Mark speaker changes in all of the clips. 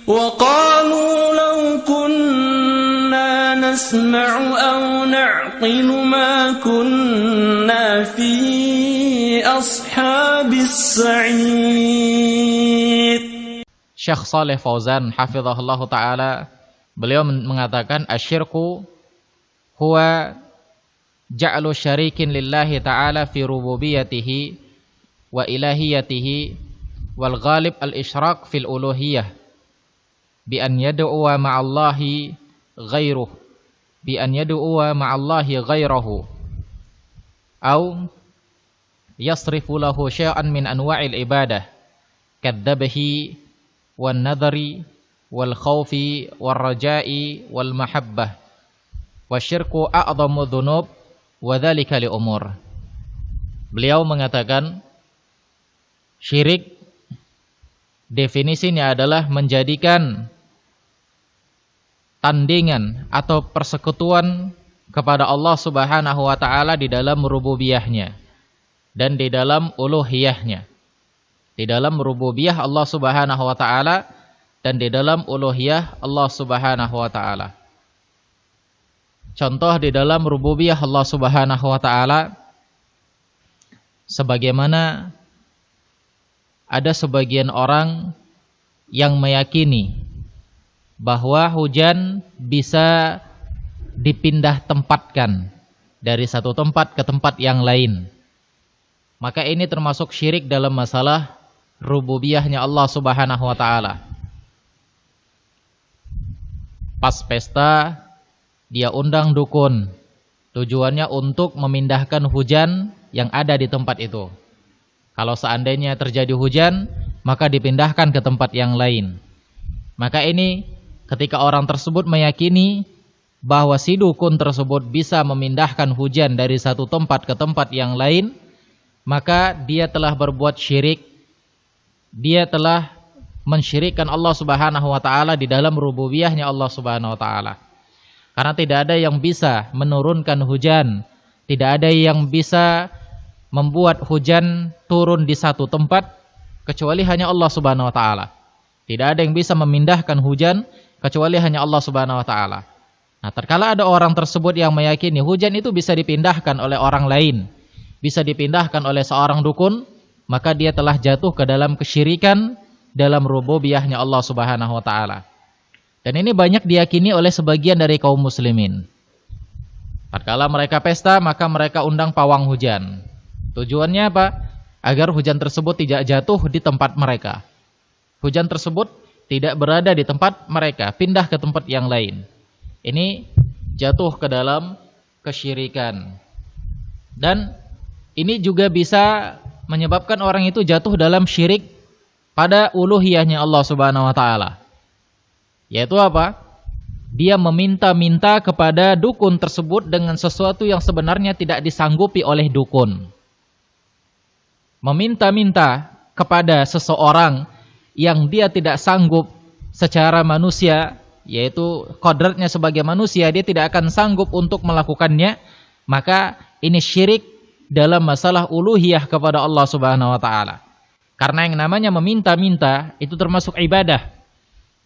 Speaker 1: وقالوا لو كنا نسمع أو نعقل ما كنا في أصحاب السعير.
Speaker 2: Syekh Shalih Fauzan hafizahullah ta'ala, beliau mengatakan asyirku huwa ja'lu syarikin lillahi ta'ala fi rububiyatihi wa ilahiyatihi wal ghalib al-isyraq fil uluhiyah bi an yad'uwa ma'allahi ghairuh bi an yad'uwa ma'allahi ghairahu au yasrifu lahu syai'an min anwa'il ibadah kadzabahi wan nadhari wal khawfi wal raja'i wal mahabbah wasyirku a'dhamu dhunub wa dzalika li umur. Beliau mengatakan syirik definisinya adalah menjadikan tandingan atau persekutuan kepada Allah Subhanahu wa taala di dalam rububiyahnya dan di dalam uluhiyahnya. Di dalam rububiyah Allah Subhanahu wa taala dan di dalam uluhiyah Allah Subhanahu wa taala. Contoh di dalam rububiyah Allah Subhanahu wa taala, sebagaimana ada sebagian orang yang meyakini bahwa hujan bisa dipindah tempatkan dari satu tempat ke tempat yang lain. Maka ini termasuk syirik dalam masalah rububiyahnya Allah Subhanahu wa taala. Pas pesta dia undang dukun, tujuannya untuk memindahkan hujan yang ada di tempat itu. Kalau seandainya terjadi hujan, maka dipindahkan ke tempat yang lain. Maka ini ketika orang tersebut meyakini bahwa si dukun tersebut bisa memindahkan hujan dari satu tempat ke tempat yang lain, maka dia telah berbuat syirik. Dia telah mensyirikkan Allah Subhanahu wa taala di dalam rububiyahnya Allah Subhanahu wa taala. Karena tidak ada yang bisa menurunkan hujan, tidak ada yang bisa membuat hujan turun di satu tempat kecuali hanya Allah Subhanahu wa taala. Tidak ada yang bisa memindahkan hujan kecuali hanya Allah Subhanahu wa taala. Nah, terkala ada orang tersebut yang meyakini hujan itu bisa dipindahkan oleh orang lain, bisa dipindahkan oleh seorang dukun, maka dia telah jatuh ke dalam kesyirikan dalam rububiyahnya Allah Subhanahu wa taala. Dan ini banyak diyakini oleh sebagian dari kaum muslimin. Tatkala mereka pesta, maka mereka undang pawang hujan. Tujuannya apa? Agar hujan tersebut tidak jatuh di tempat mereka. Hujan tersebut tidak berada di tempat mereka, pindah ke tempat yang lain. Ini jatuh ke dalam kesyirikan. Dan ini juga bisa menyebabkan orang itu jatuh dalam syirik pada uluhiyahnya Allah Subhanahu wa taala. Yaitu apa? Dia meminta-minta kepada dukun tersebut dengan sesuatu yang sebenarnya tidak disanggupi oleh dukun. Meminta-minta kepada seseorang yang dia tidak sanggup secara manusia, yaitu kodratnya sebagai manusia, dia tidak akan sanggup untuk melakukannya, maka ini syirik dalam masalah uluhiyah kepada Allah Subhanahu wa taala. Karena yang namanya meminta-minta itu termasuk ibadah.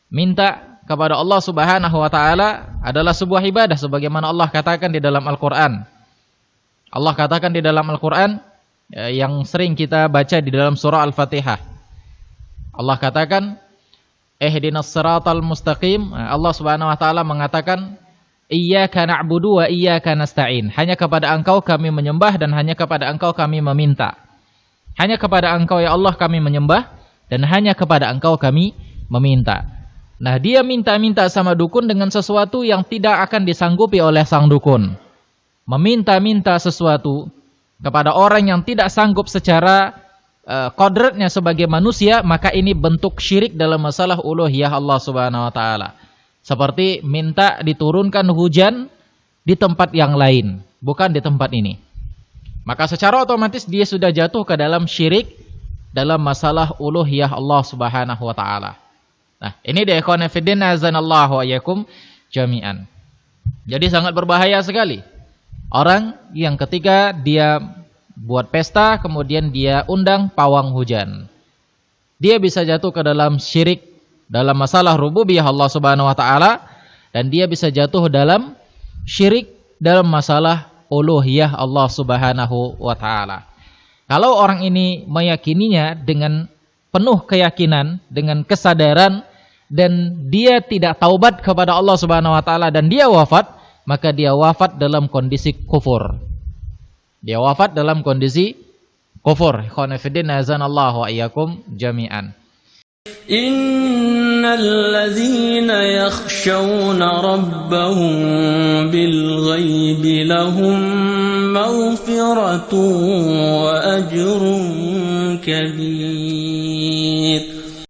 Speaker 2: Minta kepada Allah Subhanahu wa taala adalah sebuah ibadah sebagaimana Allah katakan di dalam Al-Qur'an. Allah katakan di dalam Al-Qur'an yang sering kita baca di dalam surah Al-Fatihah. Allah katakan ihdinas siratal mustaqim. Allah Subhanahu wa taala mengatakan iyyaka na'budu wa iyyaka nasta'in. Hanya kepada Engkau kami menyembah dan hanya kepada Engkau kami meminta. Hanya kepada Engkau ya Allah kami menyembah dan hanya kepada Engkau kami meminta. Nah, dia minta-minta sama dukun dengan sesuatu yang tidak akan disanggupi oleh sang dukun. Meminta-minta sesuatu kepada orang yang tidak sanggup secara kodratnya sebagai manusia, maka ini bentuk syirik dalam masalah uluhiyah Allah Subhanahu wa taala. Seperti minta diturunkan hujan di tempat yang lain, bukan di tempat ini. Maka secara otomatis dia sudah jatuh ke dalam syirik dalam masalah uluhiyah Allah Subhanahu wa taala. Nah, ini dia ikhwan fillah azanallahu wa iyyakum jami'an. Jadi sangat berbahaya sekali orang yang ketika dia buat pesta kemudian dia undang pawang hujan. Dia bisa jatuh ke dalam syirik dalam masalah rububiyah Allah Subhanahu wa taala, dan dia bisa jatuh dalam syirik dalam masalah uluhiyah Allah Subhanahu wa taala. Kalau orang ini meyakininya dengan penuh keyakinan, dengan kesadaran, dan dia tidak taubat kepada Allah Subhanahu wa taala dan dia wafat, maka dia wafat dalam kondisi kufur. Dia wafat dalam kondisi kufur. Ikhwani fiddin, azanallahu wa iyyakum jami'an.
Speaker 1: Innal ladzina yakhshawna rabbahum bil ghaibi lahum maghfiratun wa ajrun kabir.